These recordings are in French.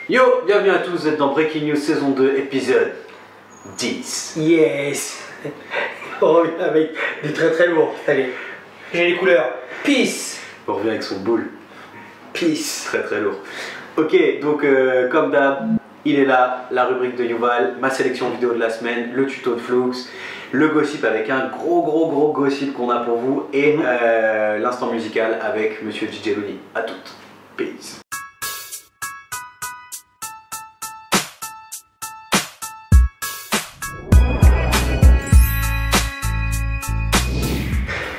Yo, bienvenue à tous, vous êtes dans Breaking News saison 2, épisode 10. Yes. On revient avec du très très lourd. Allez, j'ai les couleurs. Peace. On revient avec son boule. Peace. Très très lourd. Ok, donc comme d'hab, il est là, la rubrique de Yuval, ma sélection vidéo de la semaine, le tuto de Flux, le gossip avec un gros gossip qu'on a pour vous et l'instant musical avec Monsieur DJ Looney. A toutes. Peace.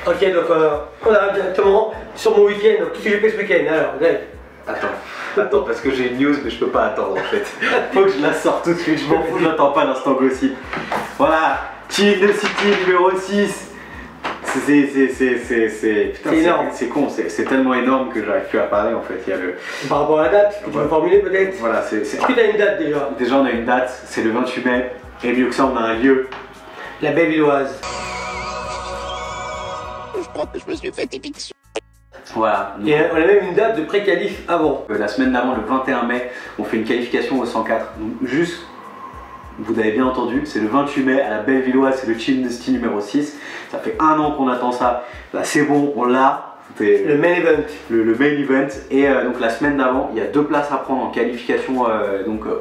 Ok, donc on arrive directement sur mon week-end. Donc, qu'est-ce que j'ai fait ce week-end? Alors, Greg. Attends, parce que j'ai une news, mais je peux pas attendre en fait. Faut que je la sorte tout de suite, je m'en fous, j'attends pas l'instant gossip. Voilà, Chill the City numéro 6. C'est énorme. C'est con, c'est tellement énorme que j'arrive plus à parler en fait. Il y a le... Par rapport à la date, que tu peux formuler peut-être. Voilà, Est-ce que tu as une date déjà? Déjà, on a une date, c'est le 28 mai. Et mieux que ça, on a un lieu. La Bellevilloise. Je crois que je me suis fait épique. Voilà. Et on a même une date de pré-qualif avant. La semaine d'avant, le 21 mai, on fait une qualification au 104. Donc, juste, vous avez bien entendu, c'est le 28 mai à la Bellevilloise, c'est le Chill the City numéro 6. Ça fait un an qu'on attend ça. Là, c'est bon, on l'a. Le main event. Le main event. Et donc la semaine d'avant, il y a 2 places à prendre en qualification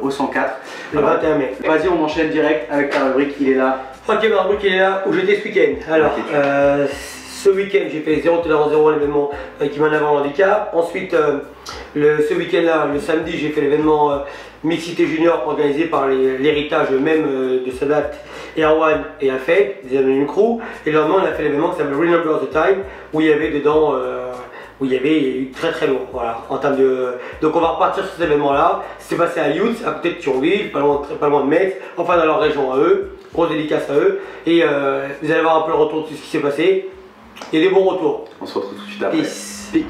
au 104. Le 21 mai. Vas-y, on enchaîne direct avec ta rubrique, il est là. Ok, ma rubrique il est là, où j'étais ce week-end. Alors, ce week-end j'ai fait 0 0 l'événement qui met en avant le handicap. Ensuite, ce week-end là, le samedi, j'ai fait l'événement Mixité Junior organisé par l'héritage même de Sadat, Erwan et Afed, des amis crew. Et le lendemain, on a fait l'événement qui s'appelle Remember the Time, où il y avait dedans, où il y avait eu très lourd. Voilà, en termes de. Donc on va repartir sur cet événement là. C'est passé à Youth, à côté de Thionville, pas loin de Metz, enfin dans leur région à eux. Grosse dédicace à eux. Et vous allez voir un peu le retour de tout ce qui s'est passé. Il y a des bons retours. On se retrouve tout de suite après. Peace.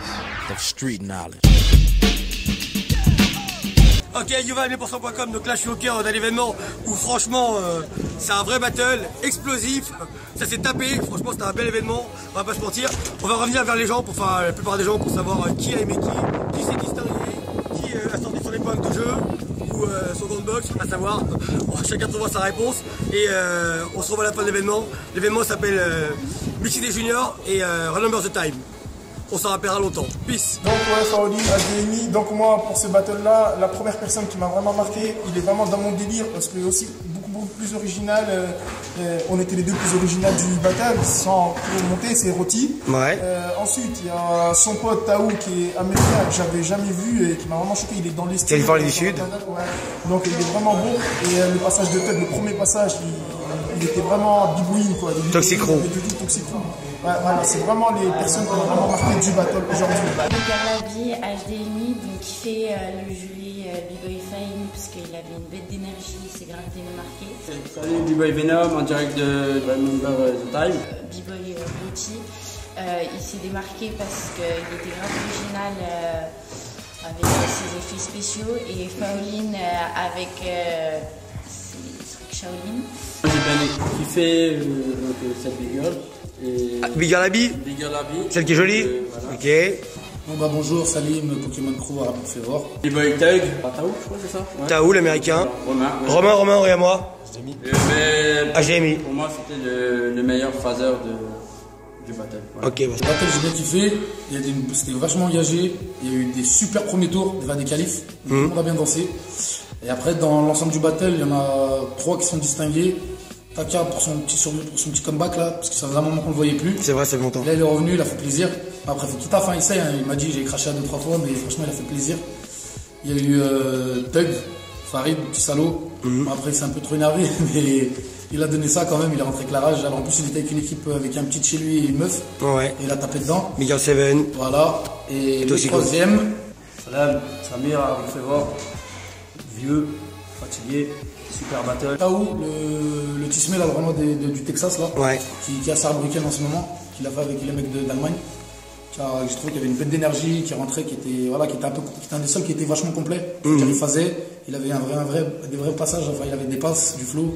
Ok, Yuval, 1000%.com, donc là je suis au cœur d'un événement où franchement c'est un vrai battle explosif, ça s'est tapé, franchement c'était un bel événement, on va pas se mentir. On va revenir vers les gens, enfin la plupart des gens pour savoir qui a aimé qui s'est distingué, qui a sorti son épingle de jeu ou son gant de boxe, à savoir, chacun trouvera sa réponse et on se revoit à la fin de l'événement. L'événement s'appelle Mixité Junior et Remember the Time. On s'en rappellera longtemps. Peace. Donc ouais, Saoudi, HDMI. Donc moi, pour ce battle-là, la première personne qui m'a vraiment marqué, il est vraiment dans mon délire parce que aussi beaucoup plus original. On était les deux plus originales du battle, sans monter, c'est Roti. Ouais. Ensuite, il y a son pote Taou qui est américain, que j'avais jamais vu et qui m'a vraiment choqué. Il est dans les styles. Californie du Sud. Ouais. Donc il est vraiment bon. Et le passage de tête, le premier passage, il était vraiment bibouine quoi. Toxic Room. Ouais, voilà, c'est vraiment les personnes qui ont vraiment marqué du battle aujourd'hui. Garlabi, HDMI, donc qui fait le jury B-Boy Fame, parce qu'il avait une bête d'énergie, c'est grave bien marqué. Salut B-Boy Venom en direct de Remember the Time. B-Boy Roti, il s'est démarqué parce qu'il était grave original avec ses effets spéciaux et Faoline avec ses trucs Shaolin. J'ai bien kiffé cette big girl. Bigalabi, celle qui est jolie. Voilà. Ok. Bon bah bonjour, Salim, Pokémon Crew, Arabe Févor. B-Boy Tug, Taou, je crois que c'est ça. Ouais. Taou, l'américain. Romain, et à moi. HDMI. Pour moi, c'était le meilleur phaser du battle. Voilà. Ok, bon. Le battle, j'ai bien kiffé, c'était vachement engagé, il y a eu des super premiers tours, des qualifs, tout le monde a bien dansé. Et après, dans l'ensemble du battle, il y en a 3 qui sont distingués. Taka pour son petit comeback là, parce que ça faisait un moment qu'on le voyait plus. C'est vrai, ça fait longtemps. Là, il est revenu, il a fait plaisir. Après, tout à fait, il essaye, hein. Il m'a dit, j'ai craché à 2-3 fois, mais franchement, il a fait plaisir. Il y a eu Tug, Farid, petit salaud. Après, il s'est un peu trop énervé, mais il a donné ça quand même, il est rentré avec la rage. Alors, en plus, il était avec une équipe, avec un petit de chez lui et une meuf. Ouais. Et il a tapé dedans. Miguel Seven. Voilà. Et le troisième. Salam, Samir, Arabe Févor, vieux, fatigué. Super battle. Taou, le tismé là vraiment du Texas là, ouais. qui a sa week-end en ce moment, qu'il a fait avec les mecs d'Allemagne. Je trouvais qu'il y avait une bête d'énergie, qui rentrait, qui était un des seuls qui était vachement complet. Il faisait, il avait des vrais passages, enfin il avait des passes, du flow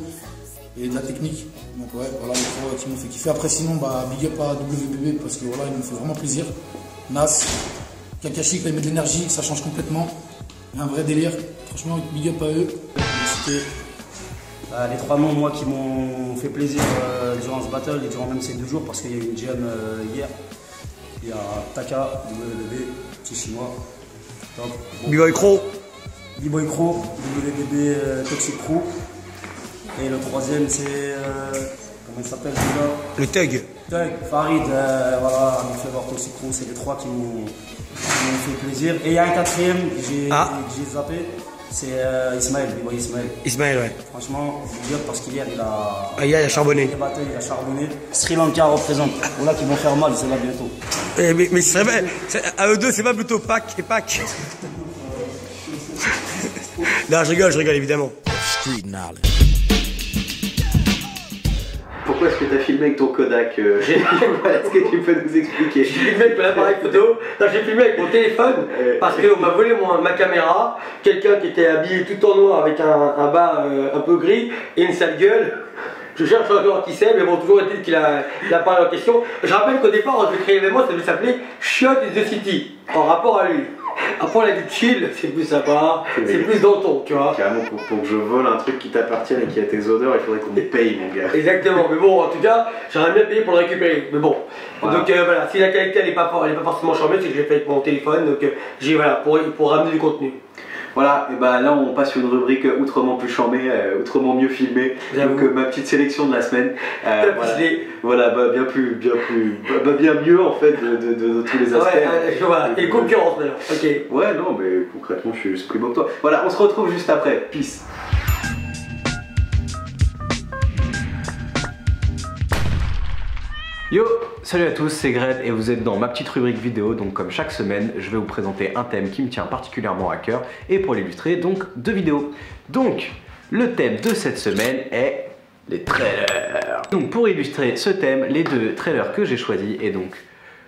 et de la technique. Donc ouais, voilà les trois qui m'ont fait kiffer. Après sinon, bah big up à WBB parce que voilà, il me fait vraiment plaisir. Nas, Kakashi, quand il met de l'énergie, ça change complètement. Un vrai délire. Franchement, big up à eux. Les 3 noms moi qui m'ont fait plaisir durant ce battle et durant même ces 2 jours parce qu'il y a eu une jam hier. Il y a Taka, WBB, petit chinois. B-Boy Crow. B-Boy Crow, WBB Toxic Crew. Et le troisième c'est. Comment il s'appelle celui-là? Le Thug. Thug, Farid, voilà, Ami Flavor Toxic Crew, c'est les 3 qui m'ont fait plaisir. Et il y a un quatrième que j'ai zappé. C'est Ismaël, B-Boy Ismaël. Ismaël, ouais. Franchement, bien parce qu'hier il a. Hier, il a charbonné. Il a charbonné. Sri Lanka représente. Voilà qui vont faire mal, c'est là bientôt. Mais c'est vrai, à eux deux, c'est pas plutôt Pâques et Pâques. Non, je rigole, évidemment. Street knowledge. Pourquoi est-ce que tu as filmé avec ton Kodak Est-ce que tu peux nous expliquer? J'ai filmé avec mon appareil photo. Non, j'ai filmé avec mon téléphone parce qu'on m'a volé ma caméra. Quelqu'un qui était habillé tout en noir avec un bas un peu gris et une sale gueule. Je cherche encore qui c'est, mais bon, toujours est-il qu'il a l'appareil en question. Je rappelle qu'au départ, on devait créer l'événement, ça devait s'appeler Shot is the City, en rapport à lui. Après, on a dit chill, c'est plus sympa, c'est plus dans le ton, tu vois. Carrément, pour que je vole un truc qui t'appartient et qui a tes odeurs, il faudrait qu'on me paye, mon gars. Exactement, mais bon, en tout cas, j'aurais bien payé pour le récupérer. Mais bon, voilà. Donc voilà, si la qualité elle est pas forcément charmée, c'est que je l'ai fait avec mon téléphone, donc j'ai voilà, pour ramener du contenu. Voilà, et bah là on passe sur une rubrique outrement plus charmée, outrement mieux filmée. Donc ma petite sélection de la semaine. Voilà, bien mieux en fait de tous les aspects. Ouais, voilà, et concurrence d'ailleurs. Ok. Ouais, non, mais concrètement je suis juste plus beau que toi. Voilà, on se retrouve juste après. Peace. Yo, salut à tous, c'est Greg et vous êtes dans ma petite rubrique vidéo. Donc comme chaque semaine, je vais vous présenter un thème qui me tient particulièrement à cœur et pour l'illustrer, donc 2 vidéos. Donc, le thème de cette semaine est les trailers. Donc pour illustrer ce thème, les 2 trailers que j'ai choisis est donc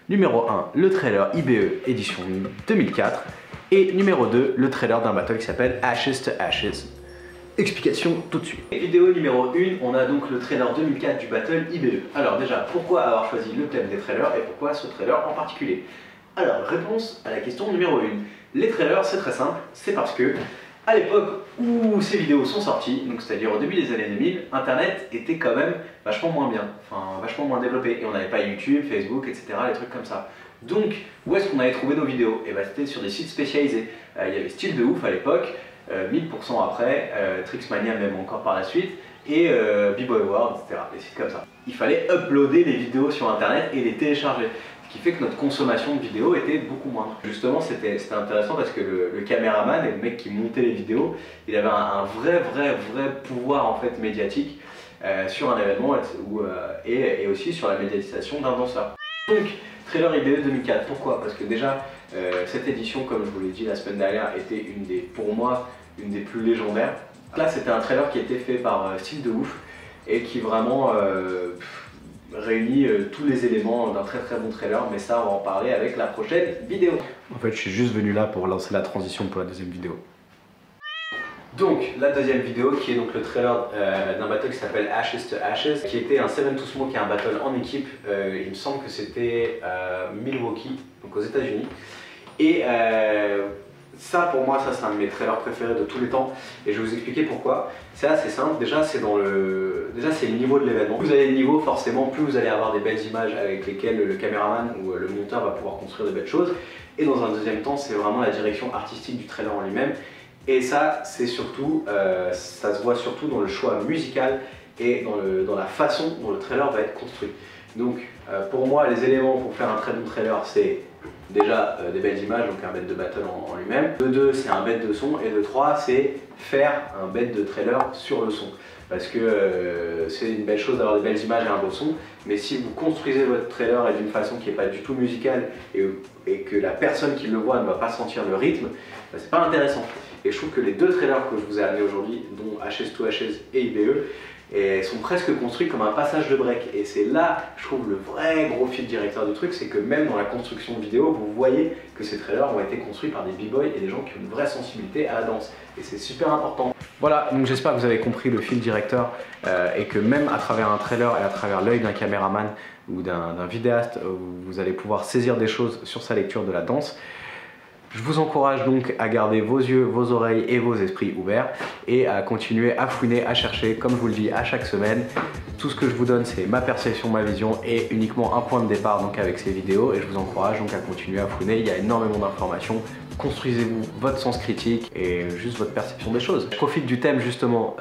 numéro 1, le trailer IBE édition 2004 et numéro 2, le trailer d'un battle qui s'appelle Ashes to Ashes. Explication tout de suite. Vidéo numéro 1, on a donc le trailer 2004 du battle IBE. Alors déjà, pourquoi avoir choisi le thème des trailers et pourquoi ce trailer en particulier? Alors, réponse à la question numéro 1. Les trailers, c'est très simple, c'est parce que à l'époque où ces vidéos sont sorties, donc c'est-à-dire au début des années 2000, Internet était quand même vachement moins bien, enfin vachement moins développé, et on n'avait pas YouTube, Facebook, etc., les trucs comme ça. Donc, où est-ce qu'on allait trouver nos vidéos? Et bah c'était sur des sites spécialisés. Il y avait Style de Ouf à l'époque, 1000% après, Trixmania même encore par la suite, et B-Boy World, etc. Des sites comme ça. Il fallait uploader les vidéos sur Internet et les télécharger. Ce qui fait que notre consommation de vidéos était beaucoup moindre. Justement, c'était intéressant parce que le caméraman et le mec qui montait les vidéos, il avait un vrai pouvoir en fait médiatique sur un événement et aussi sur la médiatisation d'un danseur. Donc, trailer IBE 2004, pourquoi? Parce que déjà, cette édition, comme je vous l'ai dit la semaine dernière, était pour moi une des plus légendaires. Là, c'était un trailer qui était fait par Style de Ouf et qui vraiment réunit tous les éléments d'un très bon trailer, mais ça, on va en parler avec la prochaine vidéo. En fait, je suis juste venu là pour lancer la transition pour la deuxième vidéo. Donc, la deuxième vidéo qui est donc le trailer d'un battle qui s'appelle Ashes to Ashes, qui était un 7 to Smoke et un battle en équipe. Il me semble que c'était Milwaukee, donc aux États-Unis. Et ça, pour moi, ça c'est un de mes trailers préférés de tous les temps. Et je vais vous expliquer pourquoi. C'est assez simple. Déjà, c'est le niveau de l'événement. Plus vous allez le niveau, forcément, plus vous allez avoir des belles images avec lesquelles le caméraman ou le monteur va pouvoir construire de belles choses. Et dans un deuxième temps, c'est vraiment la direction artistique du trailer en lui-même. Et ça, c'est surtout, ça se voit surtout dans le choix musical et dans la façon dont le trailer va être construit. Donc, pour moi, les éléments pour faire un très bon trailer, c'est déjà des belles images, donc un bed de battle en lui-même. De 2, c'est un bed de son. Et de 3, c'est faire un bed de trailer sur le son. Parce que c'est une belle chose d'avoir des belles images et un beau son. Mais si vous construisez votre trailer d'une façon qui n'est pas du tout musicale et que la personne qui le voit ne va pas sentir le rythme, bah, c'est pas intéressant. Et je trouve que les 2 trailers que je vous ai amenés aujourd'hui, dont Ashes to Ashes et IBE, sont presque construits comme un passage de break. Et c'est là, je trouve, le vrai gros fil directeur du truc, c'est que même dans la construction vidéo, vous voyez que ces trailers ont été construits par des b-boys et des gens qui ont une vraie sensibilité à la danse. Et c'est super important. Voilà, donc j'espère que vous avez compris le fil directeur et que même à travers un trailer et à travers l'œil d'un caméraman ou d'un vidéaste, vous allez pouvoir saisir des choses sur sa lecture de la danse. Je vous encourage donc à garder vos yeux, vos oreilles et vos esprits ouverts et à continuer à fouiner, à chercher, comme je vous le dis à chaque semaine. Tout ce que je vous donne, c'est ma perception, ma vision et uniquement un point de départ donc avec ces vidéos, et je vous encourage donc à continuer à fouiner. Il y a énormément d'informations. Construisez-vous votre sens critique et juste votre perception des choses. Je profite du thème justement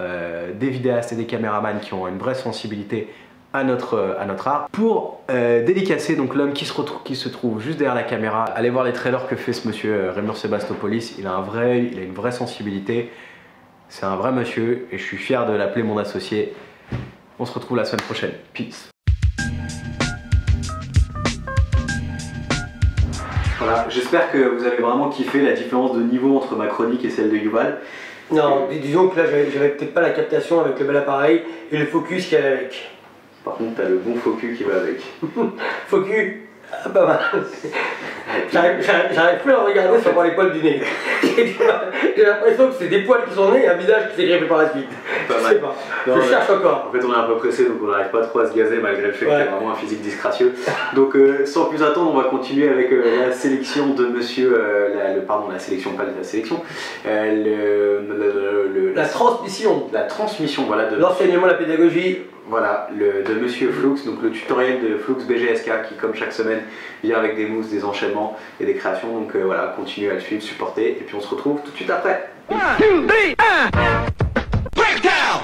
des vidéastes et des caméramans qui ont une vraie sensibilité à notre art pour dédicacer donc l'homme qui se trouve juste derrière la caméra. Allez voir les trailers que fait ce monsieur Rémur Sébastopoulos. Il a une vraie sensibilité. C'est un vrai monsieur et je suis fier de l'appeler mon associé. On se retrouve la semaine prochaine. Peace. Voilà, j'espère que vous avez vraiment kiffé la différence de niveau entre ma chronique et celle de Yuval. Non, disons que là j'avais peut-être pas la captation avec le bel appareil et le focus qui allait avec. Par contre, t'as le bon focus qui va avec. Focus, pas mal. J'arrive plus à regarder sans voir les poils du nez. J'ai l'impression que c'est des poils qui sont nés et un visage qui s'est greffé par la suite. Pas je mal. sais pas. Non, je cherche encore. En fait, on est un peu pressé donc on n'arrive pas trop à se gazer malgré le fait que t'es vraiment un physique disgracieux. Donc, sans plus attendre, on va continuer avec la sélection de monsieur. La sélection, pas la sélection. La transmission. La transmission, voilà. L'enseignement, la pédagogie. Voilà, de monsieur Flux, donc le tutoriel de Flux BGSK qui, comme chaque semaine, vient avec des moves, des enchaînements et des créations. Donc voilà, continuez à le suivre, supporter, et puis on se retrouve tout de suite après. 1, 2, 3, 1, breakdown.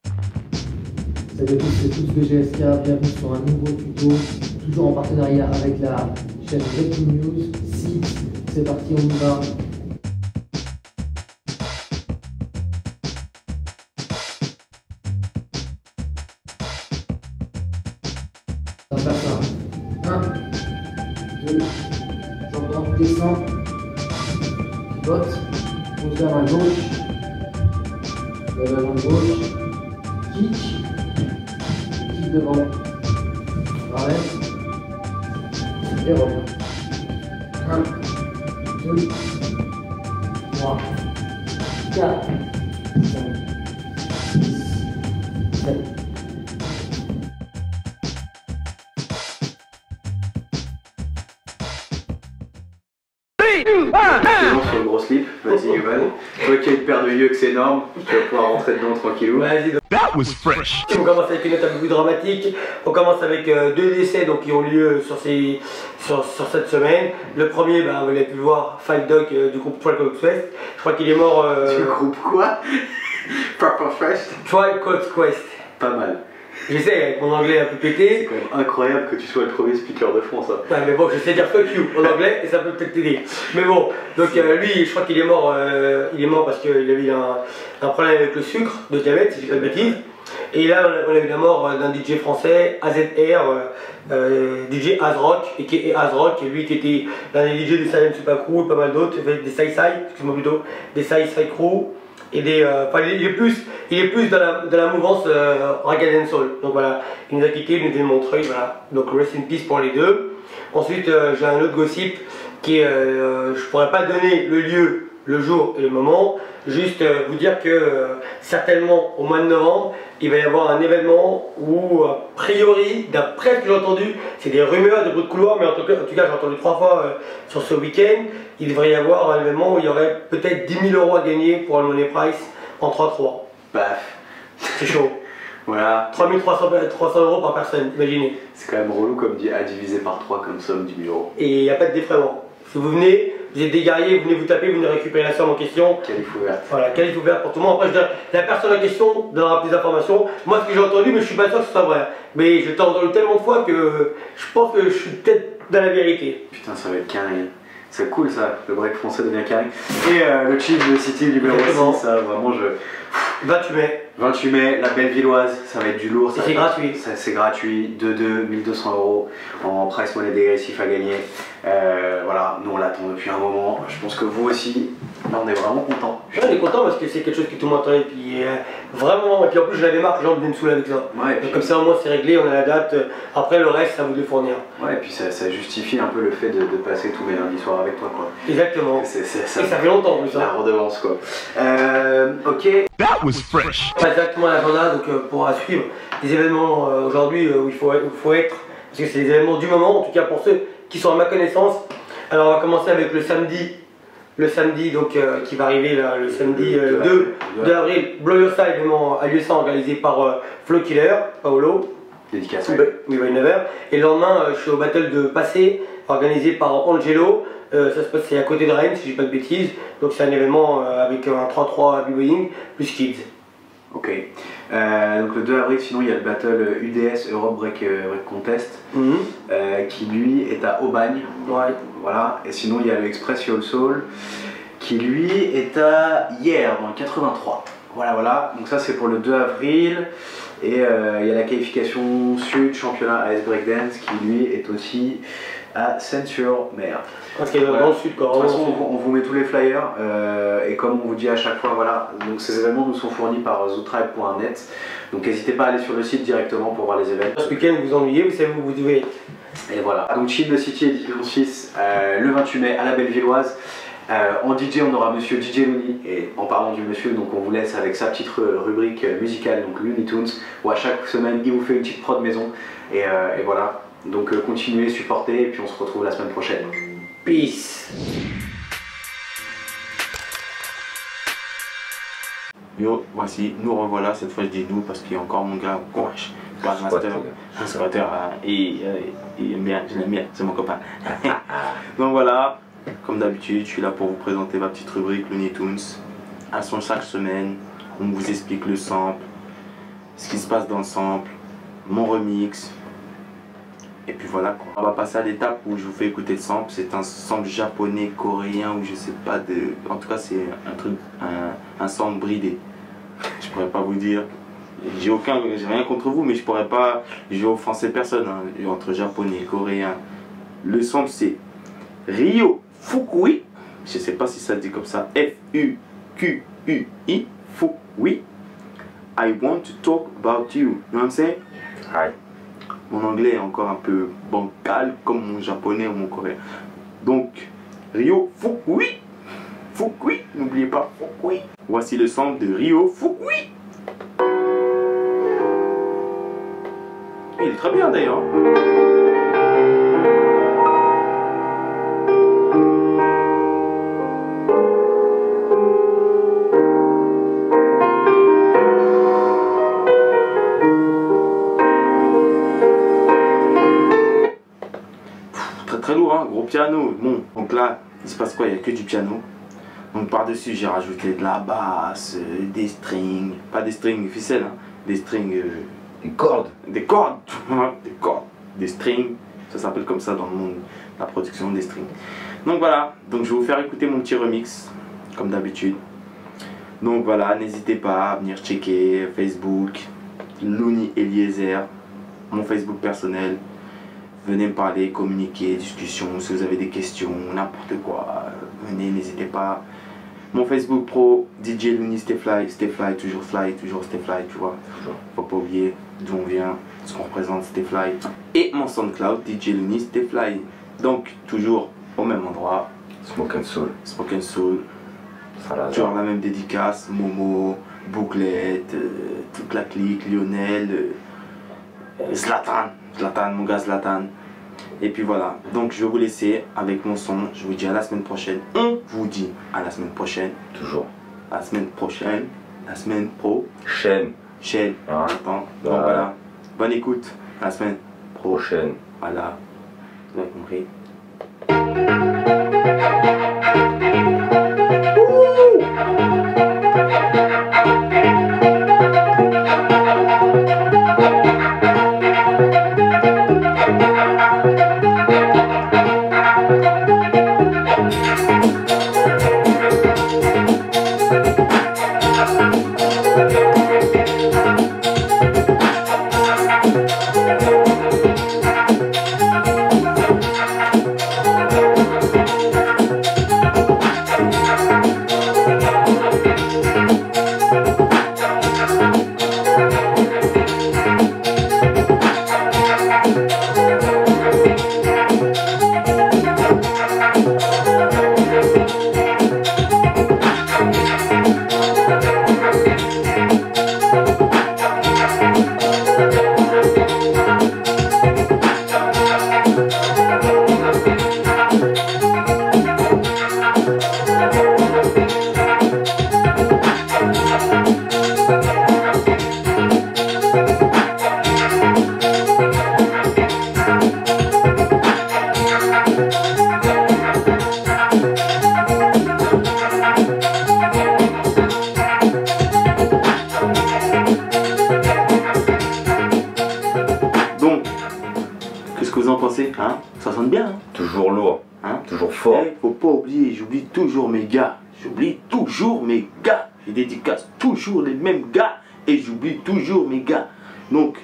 Salut à tous, c'est Flux BGSK, bienvenue sur un nouveau tuto, toujours en partenariat avec la chaîne Breaking News. Si, c'est parti, on y va. On va faire ça. 1, 2, j'entends, descends, botte, pose la main gauche, la main gauche, kick devant, arrête, et reviens. 1, 2, 3, 4, 5, 6, 7. Sur le gros slip, vas-y Yuval. Toi qui as une paire de yeux que c'est énorme, tu vas pouvoir rentrer dedans tranquillou. Vas-y. That was fresh. On commence avec une note un peu plus dramatique. On commence avec deux décès donc, qui ont lieu sur cette semaine. Le premier, vous l'avez pu le voir, Fight Dog du groupe Tribe Called Quest. Je crois qu'il est mort. Du groupe quoi? Proper Fresh. Tribe Called Quest. Pas mal. J'essaie avec mon anglais un peu pété. C'est quand même incroyable que tu sois le premier speaker de France. Hein. Ouais, mais bon, je sais dire fuck you en anglais et ça peut peut-être t'aider. Mais bon, donc lui, je crois qu'il est mort parce qu'il avait un problème avec le sucre, de diabète, si je dis pas de bêtises. Et là, on a eu la mort d'un DJ français, AZR, DJ AzRock, et qui est AzRock, et lui qui était l'un des DJ des Silent Super Crew et pas mal d'autres, des Sai-Sai, excuse-moi plutôt, des Sai-Sai Crew. Et il est plus dans la mouvance Rag & Soul. Donc voilà, il nous a quitté, il nous a montré, voilà. Donc rest in peace pour les deux. Ensuite, j'ai un autre gossip qui est, je pourrais pas donner le lieu, le jour et le moment, juste vous dire que certainement au mois de novembre, il va y avoir un événement où, a priori, d'après ce que j'ai entendu, c'est des rumeurs, des bruits de couloir, mais en tout cas j'ai entendu 3 fois sur ce week-end, il devrait y avoir un événement où il y aurait peut-être 10 000 € à gagner pour le Money Price en 3-3. Paf. C'est chaud. Voilà. 3 300 € par personne, imaginez. C'est quand même relou comme dit à diviser par 3 comme somme 10 000 €. Et il n'y a pas de défraiement. Si vous venez, vous êtes des guerriers, vous venez vous taper, vous venez récupérer la somme en question. Qualif ouverte. Voilà, qualif ouverte pour tout le monde. Après, je dirais, la personne en question donnera plus d'informations. Moi, ce que j'ai entendu, mais je suis pas sûr que ce soit vrai. Mais je l'ai entendu tellement de fois que je pense que je suis peut-être dans la vérité. Putain, ça va être carré. C'est cool ça, le break français devient carré. Et le Chief de City numéro 6, ça vraiment je... 28 mai. 28 mai, la Bellevilloise, ça va être du lourd. C'est gratuit. C'est gratuit, 2-2, 1200 € en price money dégressif à gagner. Voilà, nous on l'attend depuis un moment. Je pense que vous aussi, là on est vraiment content. On est content parce que c'est quelque chose que tout le monde attendait. Puis vraiment, et puis en plus je l'avais marre, les gens venaient me saouler avec ça. Ouais, puis... Donc, comme ça au moins c'est réglé, on a la date. Après le reste, ça vous de fournir. Ouais, et puis ça justifie un peu le fait de passer tous mes lundis soirs avec toi quoi. Exactement. Et ça fait longtemps en plus. La redevance quoi. Ok. That was fresh. Pas exactement l'agenda, donc pour suivre des événements aujourd'hui où il faut être, parce que c'est les événements du moment, en tout cas pour ceux qui sont à ma connaissance. Alors on va commencer avec le samedi le samedi, donc qui va arriver là, le samedi 2 avril, Blow Your Style, événement à l'USA organisé par Flow Killer, Paolo. Dédicace. Oui, 9h. Et le lendemain, je suis au battle de Passé, organisé par Angelo. Ça se passe, c'est à côté de Rennes, si je dis pas de bêtises. Donc c'est un événement avec un 3-3 b-boying plus kids. Ok. Donc le 2 avril, sinon il y a le battle UDS Europe Break Contest qui lui est à Aubagne. Ouais. Voilà. Et sinon il y a le Express Soul Soul qui lui est à hier dans le 83. Voilà. Donc ça c'est pour le 2 avril. Et il y a la qualification sud championnat AS Breakdance qui lui est aussi à Seine-sur-Mer. Ok, dans le sud, quoi. De toute façon, on vous met tous les flyers et comme on vous dit à chaque fois, voilà, donc ces événements nous sont fournis par zootribe.net. Donc n'hésitez pas à aller sur le site directement pour voir les événements. Ce week-end, vous ennuyez, vous savez où vous devez. Et voilà. Donc Chill the City édition suisse le 28 mai à la Bellevilloise. En DJ, on aura monsieur DJ Looney, et en parlant du monsieur, donc on vous laisse avec sa petite rubrique musicale, donc Looney Tunes, où à chaque semaine il vous fait une petite prod maison, et voilà. Donc continuez, supportez, et puis on se retrouve la semaine prochaine. Peace. Yo, voici, nous revoilà, cette fois je dis nous parce qu'il y a encore mon gars, Gouache, Grandmaster, un squatter, et il aime bien, je l'aime bien, c'est mon copain. Donc voilà, comme d'habitude, je suis là pour vous présenter ma petite rubrique Looney Tunes. À son chaque semaine, on vous explique le sample, ce qui se passe dans le sample, mon remix. Et puis voilà quoi. On va passer à l'étape où je vous fais écouter le sample. C'est un sample japonais, coréen ou je sais pas de... En tout cas c'est un truc, un sample bridé. Je pourrais pas vous dire. J'ai rien contre vous mais je pourrais pas... Je vais offenser personne hein, entre japonais, coréen. Le sample c'est Ryo Fukui. Je sais pas si ça se dit comme ça. F-U-Q-U-I. Fukui. I want to talk about you. You know what I'm saying? Hi. Mon anglais est encore un peu bancal comme mon japonais ou mon coréen. Donc, Ryo Fukui. Fukui, n'oubliez pas Fukui. Voici le sample de Ryo Fukui. Il est très bien d'ailleurs. Très lourd, hein, gros piano. Bon, donc là, il se passe quoi? Il n'y a que du piano. Donc par-dessus, j'ai rajouté de la basse, des strings, pas des strings ficelles, hein, des strings. Des cordes. Des cordes, des cordes, des strings. Ça s'appelle comme ça dans le monde de la production, des strings. Donc voilà, donc je vais vous faire écouter mon petit remix, comme d'habitude. Donc voilà, n'hésitez pas à venir checker Facebook, Looney Eliezer, mon Facebook personnel. Venez me parler, communiquer, discussion, si vous avez des questions, n'importe quoi, venez, n'hésitez pas. Mon Facebook pro, DJ Looney Stay Fly, toujours Stay Fly, tu vois. Faut pas oublier d'où on vient, ce qu'on représente, Stay Fly. Et mon SoundCloud, DJ Looney Stay Fly. Donc, toujours au même endroit. Smoke Soul. Smoke Soul. Toujours la même dédicace, Momo, Bouclette, toute la clique, Lionel, Zlatan, mon gars Zlatan. Et puis voilà, donc je vais vous laisser avec mon son. Je vous dis à la semaine prochaine. On vous dit à la semaine prochaine. Toujours. La semaine prochaine. La semaine pro. Chaîne. Ah. Attends. Donc voilà. Bonne écoute. À la semaine prochaine. Voilà. Vous avez compris. s'entraînent bien. Hein. Toujours lourd, hein? Toujours fort. Et faut pas oublier, j'oublie toujours mes gars. J'oublie toujours mes gars. Je dédicace toujours les mêmes gars et j'oublie toujours mes gars. Donc,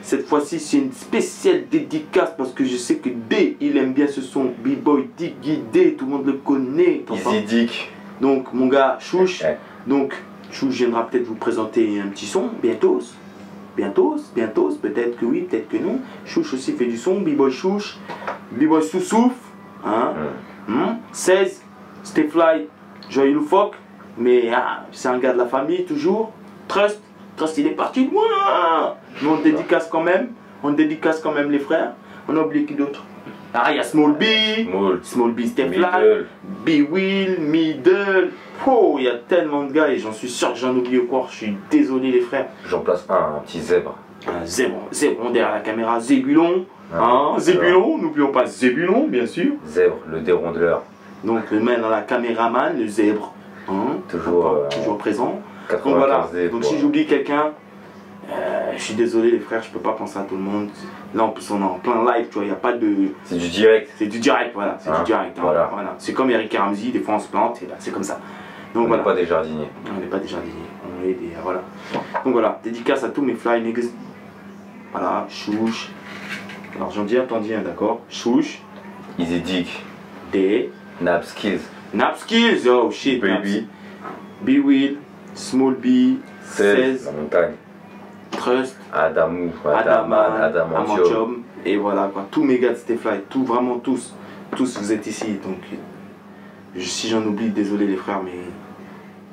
cette fois-ci, c'est une spéciale dédicace parce que je sais que D, il aime bien ce son. B-Boy Diggy D, tout le monde le connaît. Easy Dick. Donc, mon gars, Chouch. Donc, Chouch viendra peut-être vous présenter un petit son bientôt. Bientôt, peut-être que oui, peut-être que non. Chouch aussi fait du son. B-Boy Chouch. B-Boy Soussouf. Hein? 16, Stay Fly, Joyeux Loufoque. Mais c'est un gars de la famille toujours. Trust, il est parti loin. Mais on dédicace quand même. On dédicace quand même les frères. On a oublié qui d'autre? Il y a Small B, Small B, Stay Fly, B-Will, Middle. Oh, il y a tellement de gars et j'en suis sûr que j'en oublie encore. Je suis désolé les frères. J'en place un petit zèbre. Un zèbre derrière la caméra. Zébulon. Zébulon, n'oublions pas Zébulon, bien sûr. Zèbre, le dérondeleur. Donc le main dans la caméraman, le zèbre. Toujours présent. Donc voilà, donc si j'oublie quelqu'un, je suis désolé les frères, je peux pas penser à tout le monde. Là en plus on est en plein live, tu vois, il n'y a pas de... C'est du direct. C'est du direct, voilà, c'est du direct. Voilà. C'est comme Eric et Ramsey, des fois on se plante et là c'est comme ça. Donc on n'est pas des jardiniers. On n'est pas des jardiniers, on est des... voilà. Donc voilà, dédicace à tous mes fly niggas. Voilà, Chouch. Alors j'en dis un, t'en dis un, d'accord. Chouch. Easy Dick. D. Napskills. Napskills, oh shit. Baby. B-Will, Small B, 16, la montagne. Trust, Adamu, Adamantium. Et voilà quoi, tous mes gars de Stay Fly, vraiment tous vous êtes ici. Donc si j'en oublie, désolé les frères, mais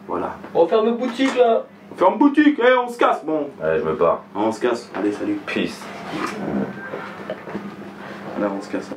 voilà. On ferme boutique là. On ferme boutique, on se casse, bon. Allez, je me pars. On se casse, allez, salut. Peace. Là, on se casse.